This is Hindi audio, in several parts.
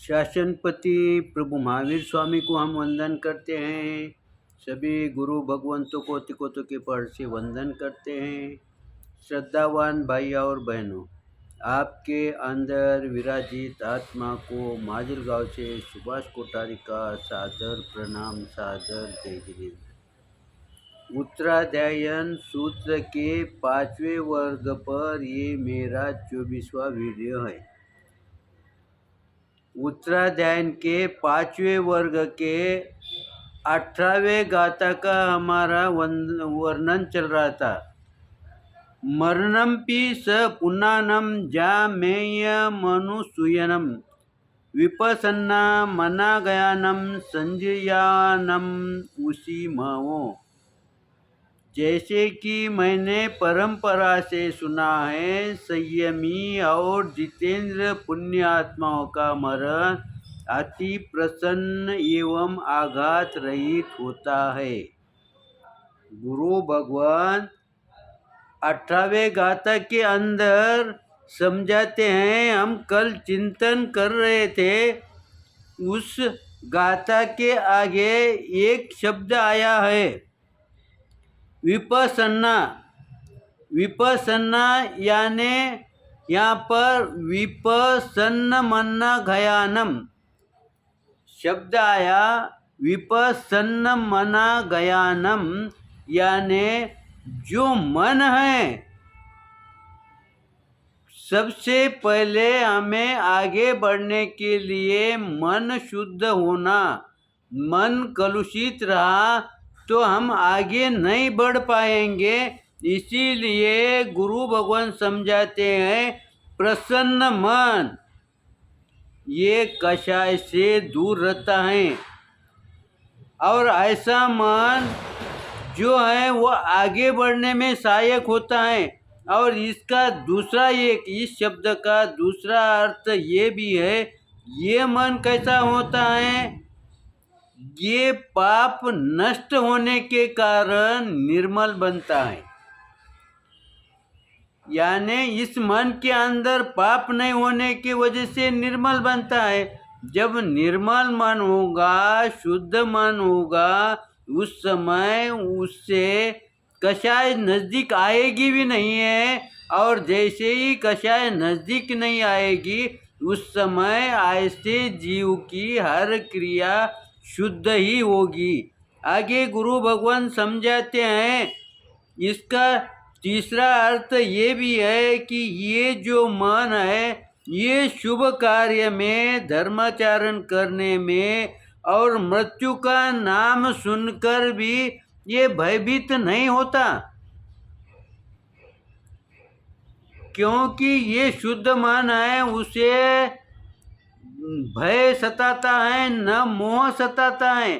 शासनपति प्रभु महावीर स्वामी को हम वंदन करते हैं। सभी गुरु भगवंतों को तिकोतों के पद से वंदन करते हैं। श्रद्धावान भाई और बहनों, आपके अंदर विराजित आत्मा को माजलगांव से सुभाष कोठारी का सादर प्रणाम, सादर जय हिंद। उत्तराध्यायन सूत्र के 5वें वर्ग पर ये मेरा 24वां वीडियो है। उत्तराध्यायन के 5वें वर्ग के 18वें गाथा का हमारा वर्णन चल रहा था। मरणमपि स पुन्नानम जामेय मनुसूयनम विपसन्ना मनागयानम संजयानम उसी मवो। जैसे कि मैंने परंपरा से सुना है, संयमी और जितेंद्र पुण्य आत्माओं का मरण अति प्रसन्न एवं आघात रहित होता है। गुरु भगवान 18वें गाथा के अंदर समझाते हैं। हम कल चिंतन कर रहे थे, उस गाथा के आगे एक शब्द आया है, विपसन्ना। विपसन्ना यानी यहाँ पर विपसन्न मन्ना गयानम शब्द आया। विपसन्न मना गयानम यानी जो मन है, सबसे पहले हमें आगे बढ़ने के लिए मन शुद्ध होना। मन कलुषित रहा तो हम आगे नहीं बढ़ पाएंगे। इसीलिए गुरु भगवान समझाते हैं, प्रसन्न मन ये कषाय से दूर रहता है, और ऐसा मन जो है वो आगे बढ़ने में सहायक होता है। और इसका दूसरा इस शब्द का दूसरा अर्थ ये भी है, ये मन कैसा होता है, ये पाप नष्ट होने के कारण निर्मल बनता है। यानी इस मन के अंदर पाप नहीं होने की वजह से निर्मल बनता है। जब निर्मल मन होगा, शुद्ध मन होगा, उस समय उससे कषाय नज़दीक आएगी भी नहीं है। और जैसे ही कषाय नज़दीक नहीं आएगी, उस समय ऐसे जीव की हर क्रिया शुद्ध ही होगी। आगे गुरु भगवान समझाते हैं, इसका तीसरा अर्थ ये भी है कि ये जो मन है, ये शुभ कार्य में, धर्माचरण करने में और मृत्यु का नाम सुनकर भी ये भयभीत नहीं होता, क्योंकि ये शुद्ध मन है। उसे भय सताता है, न मोह सताता है,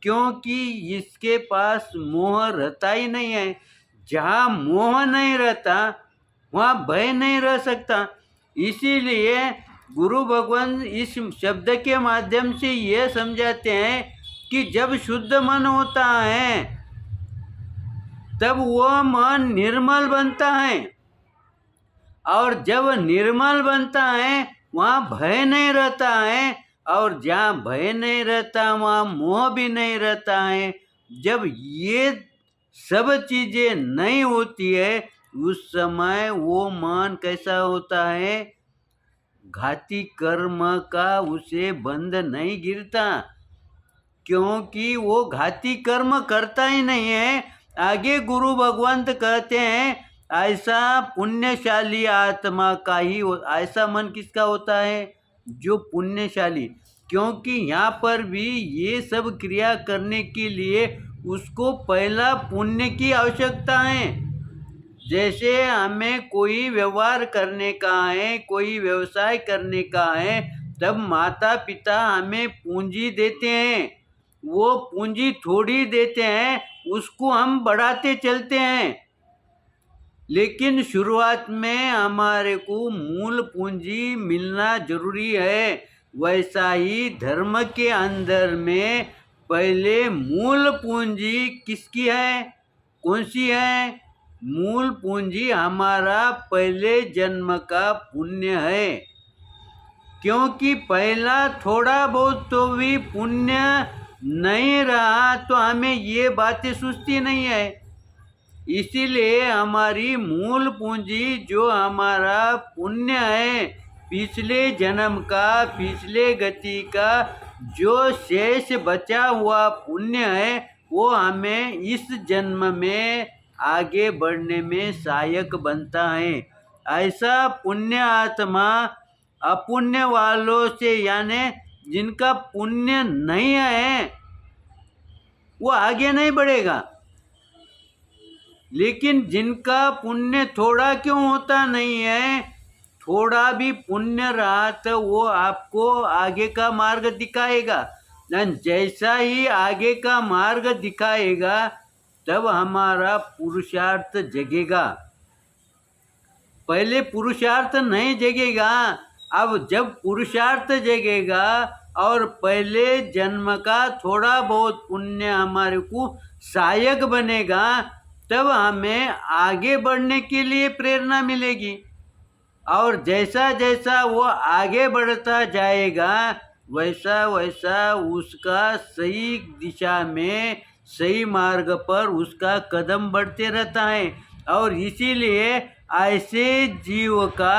क्योंकि इसके पास मोह रहता ही नहीं है। जहाँ मोह नहीं रहता वहाँ भय नहीं रह सकता। इसीलिए गुरु भगवान इस शब्द के माध्यम से ये समझाते हैं कि जब शुद्ध मन होता है तब वह मन निर्मल बनता है, और जब निर्मल बनता है वहाँ भय नहीं रहता है, और जहाँ भय नहीं रहता वहाँ मोह भी नहीं रहता है। जब ये सब चीज़ें नहीं होती है, उस समय वो मन कैसा होता है, घाती कर्म का उसे बंध नहीं गिरता, क्योंकि वो घाती कर्म करता ही नहीं है। आगे गुरु भगवंत कहते हैं, ऐसा पुण्यशाली आत्मा का ही ऐसा मन किसका होता है, जो पुण्यशाली। क्योंकि यहाँ पर भी ये सब क्रिया करने के लिए उसको पहला पुण्य की आवश्यकता है। जैसे हमें कोई व्यवहार करने का है, कोई व्यवसाय करने का है, तब माता पिता हमें पूंजी देते हैं। वो पूंजी थोड़ी देते हैं, उसको हम बढ़ाते चलते हैं, लेकिन शुरुआत में हमारे को मूल पूंजी मिलना जरूरी है। वैसा ही धर्म के अंदर में पहले मूल पूंजी किसकी है, कौन सी है? मूल पूंजी हमारा पहले जन्म का पुण्य है, क्योंकि पहला थोड़ा बहुत तो भी पुण्य नहीं रहा तो हमें ये बातें सूझती नहीं है। इसीलिए हमारी मूल पूंजी जो हमारा पुण्य है, पिछले जन्म का, पिछले गति का जो शेष बचा हुआ पुण्य है, वो हमें इस जन्म में आगे बढ़ने में सहायक बनता है। ऐसा पुण्य आत्मा अपुण्य वालों से, यानी जिनका पुण्य नहीं है, वो आगे नहीं बढ़ेगा। लेकिन जिनका पुण्य थोड़ा क्यों होता नहीं है, थोड़ा भी पुण्य रहा तो वो आपको आगे का मार्ग दिखाएगा। जैसा ही आगे का मार्ग दिखाएगा तब हमारा पुरुषार्थ जगेगा। पहले पुरुषार्थ नहीं जगेगा। अब जब पुरुषार्थ जगेगा और पहले जन्म का थोड़ा बहुत पुण्य हमारे को सहायक बनेगा, तब हमें आगे बढ़ने के लिए प्रेरणा मिलेगी। और जैसा जैसा वो आगे बढ़ता जाएगा वैसा वैसा उसका सही दिशा में, सही मार्ग पर उसका कदम बढ़ते रहता है। और इसीलिए ऐसे जीव का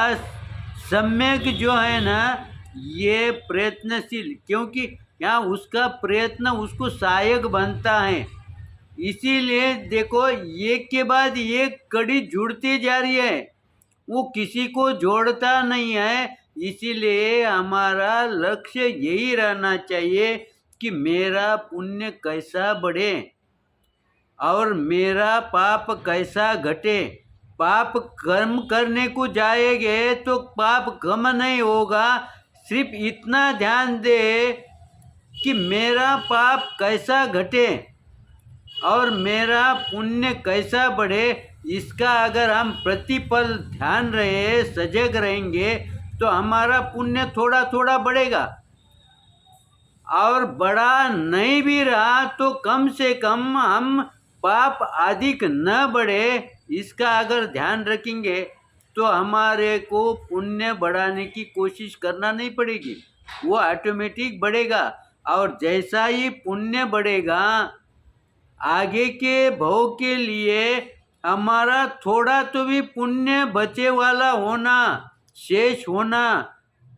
सम्यक जो है ना, ये प्रयत्नशील, क्योंकि यहाँ उसका प्रयत्न उसको सहायक बनता है। इसीलिए देखो, एक के बाद एक कड़ी जुड़ती जा रही है, वो किसी को जोड़ता नहीं है। इसीलिए हमारा लक्ष्य यही रहना चाहिए कि मेरा पुण्य कैसा बढ़े और मेरा पाप कैसा घटे। पाप कर्म करने को जाएंगे तो पाप कम नहीं होगा। सिर्फ इतना ध्यान दे कि मेरा पाप कैसा घटे और मेरा पुण्य कैसा बढ़े। इसका अगर हम प्रतिपल ध्यान रहे, सजग रहेंगे, तो हमारा पुण्य थोड़ा थोड़ा बढ़ेगा। और बड़ा नहीं भी रहा तो कम से कम हम पाप अधिक न बढ़े, इसका अगर ध्यान रखेंगे तो हमारे को पुण्य बढ़ाने की कोशिश करना नहीं पड़ेगी, वो ऑटोमेटिक बढ़ेगा। और जैसा ही पुण्य बढ़ेगा, आगे के भव के लिए हमारा थोड़ा तो भी पुण्य बचे वाला होना, शेष होना,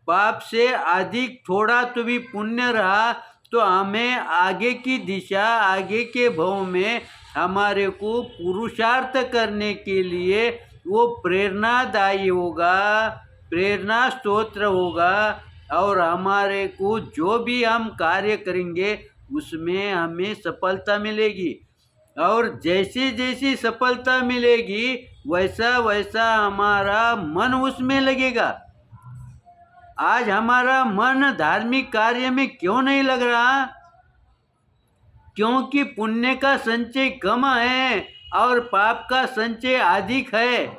पाप से अधिक थोड़ा तो भी पुण्य रहा तो हमें आगे की दिशा, आगे के भव में हमारे को पुरुषार्थ करने के लिए वो प्रेरणादायी होगा, प्रेरणा स्तोत्र होगा। और हमारे को जो भी हम कार्य करेंगे उसमें हमें सफलता मिलेगी। और जैसे जैसी सफलता मिलेगी वैसा वैसा हमारा मन उसमें लगेगा। आज हमारा मन धार्मिक कार्य में क्यों नहीं लग रहा? क्योंकि पुण्य का संचय कम है और पाप का संचय अधिक है।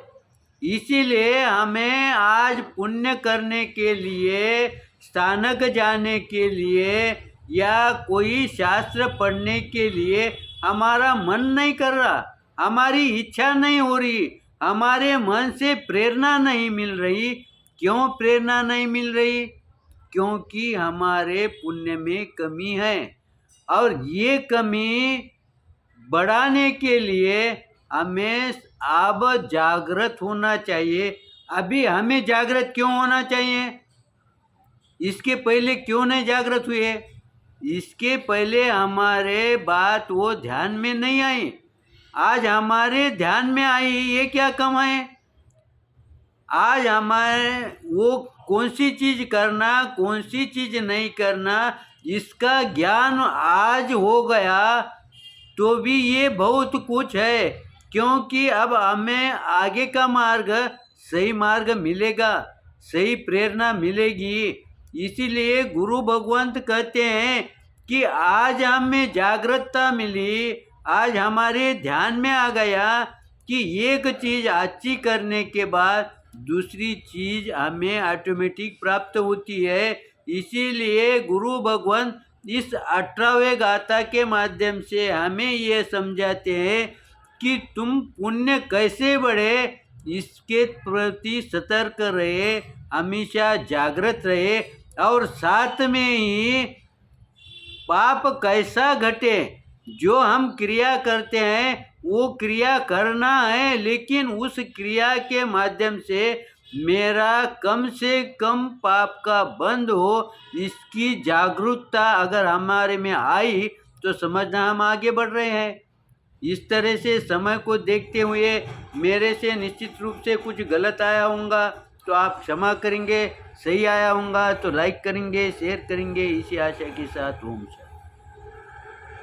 इसीलिए हमें आज पुण्य करने के लिए, स्थानक जाने के लिए या कोई शास्त्र पढ़ने के लिए हमारा मन नहीं कर रहा, हमारी इच्छा नहीं हो रही, हमारे मन से प्रेरणा नहीं मिल रही। क्यों प्रेरणा नहीं मिल रही? क्योंकि हमारे पुण्य में कमी है। और ये कमी बढ़ाने के लिए हमें अब जागृत होना चाहिए। अभी हमें जागृत क्यों होना चाहिए? इसके पहले क्यों नहीं जागृत हुए? इसके पहले हमारे बात वो ध्यान में नहीं आई, आज हमारे ध्यान में आई। ये क्या कम है? आज हमारे वो कौन सी चीज़ करना, कौन सी चीज़ नहीं करना, इसका ज्ञान आज हो गया तो भी ये बहुत कुछ है। क्योंकि अब हमें आगे का मार्ग, सही मार्ग मिलेगा, सही प्रेरणा मिलेगी। इसीलिए गुरु भगवंत कहते हैं कि आज हमें जागरूकता मिली, आज हमारे ध्यान में आ गया कि एक चीज़ अच्छी करने के बाद दूसरी चीज़ हमें ऑटोमेटिक प्राप्त होती है। इसीलिए गुरु भगवान इस 18वें गाथा के माध्यम से हमें ये समझाते हैं कि तुम पुण्य कैसे बढ़े, इसके प्रति सतर्क रहे, हमेशा जागृत रहे। और साथ में ही पाप कैसा घटे, जो हम क्रिया करते हैं वो क्रिया करना है, लेकिन उस क्रिया के माध्यम से मेरा कम से कम पाप का बंद हो, इसकी जागरूकता अगर हमारे में आई तो समझना हम आगे बढ़ रहे हैं। इस तरह से समय को देखते हुए मेरे से निश्चित रूप से कुछ गलत आया होगा तो आप क्षमा करेंगे, सही आया होगा तो लाइक करेंगे, शेयर करेंगे। इसी आशा के साथ ओम शांति।